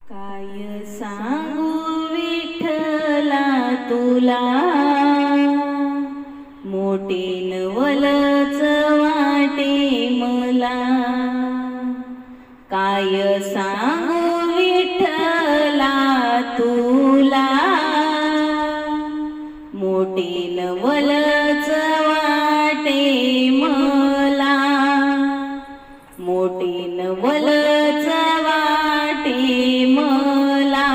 काय सांगू विठ्ठला तुला, मोठे नवलच वाटे मला। काय सांगू विठ्ठला तुला, मोठे नवलच वाटे मला। मोठे नवलच वाटे मला।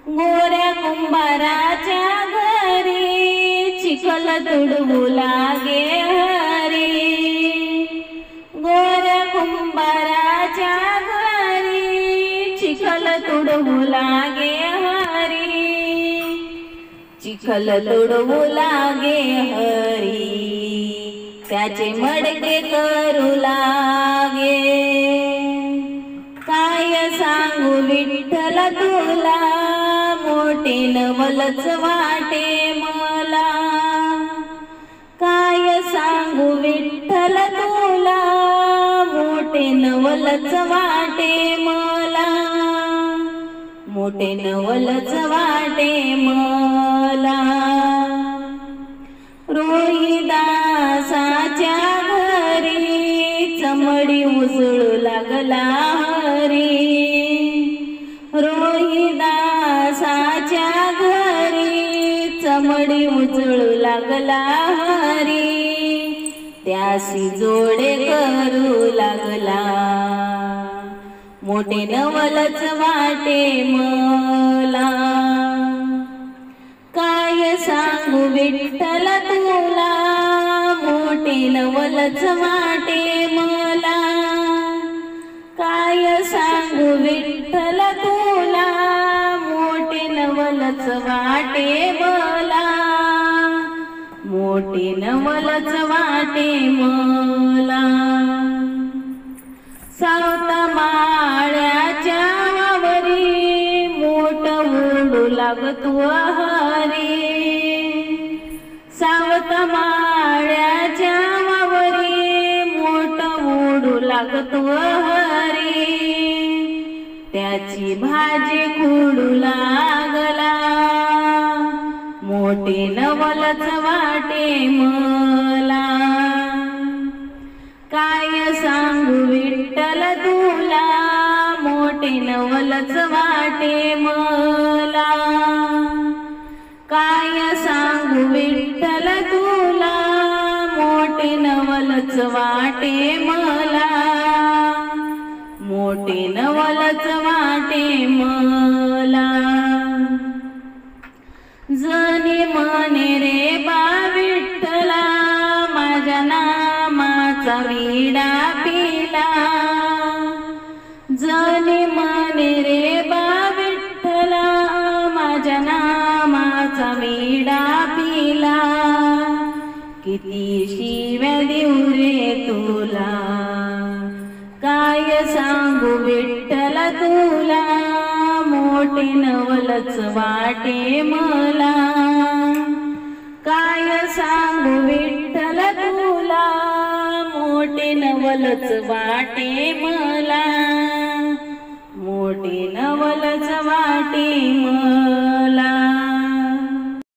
गोऱ्या कुंभाराच्या घरी चिखल तुडवू लागे हरी। गोऱ्या कुंभाराच्या घरी चिखल तुडवू लागे हरी। चिखल तुडवू लागे हरी, त्याचे मडके करू लागे। काय सांगू विठ्ठल तुला, मोठे नवलच वाटे मला। काय सांगू विठ्ठल तुला, मोठे नवलच वाटे मला। मोठे नवलच वाटे मला। रोहिदासाच्या घरी चमडी उसळू लागला हरी। रोहिदासाच्या घरी चमडी उजळू लागला हरी। त्यासी जोडे करू लागला, मोठे नवलच वाटे मला। काय सांगू विठ्ठल तुला, मोठे नवलच वाटे मला। काय सांगू विठ्ठल तुला, मोठे नवलच वाटे मला। मोठे नवलच वाटे मला। सावता माळ्याच्या वावरी मोठ उडू लागतो हरी। सावता माळ्याच्या वावरी मोठ उडू लागतो हरी। त्याची भाजी खुडू लागला, मोठे नवलच वाटे मला। काय सांगू विठ्ठल तुला, मोठे नवलच वाटे मला। काय सांगू विठ्ठल तुला, मोठे नवलच वाटे मला। मोठे नवलच वाटे मला। जनी म्हणे रे बा विठ्ठला, माझ्या नामाचा विडा पिला। जनी म्हणे रे बा विठ्ठला, माझ्या नामाचा विडा पिला। किती शिव्या देऊ रे तुला, काय सांगू विठ्ठल तुला, मोठे नवलच वाटे मला। काय सांगू विठ्ठल तुला, मोठे नवलच वाटे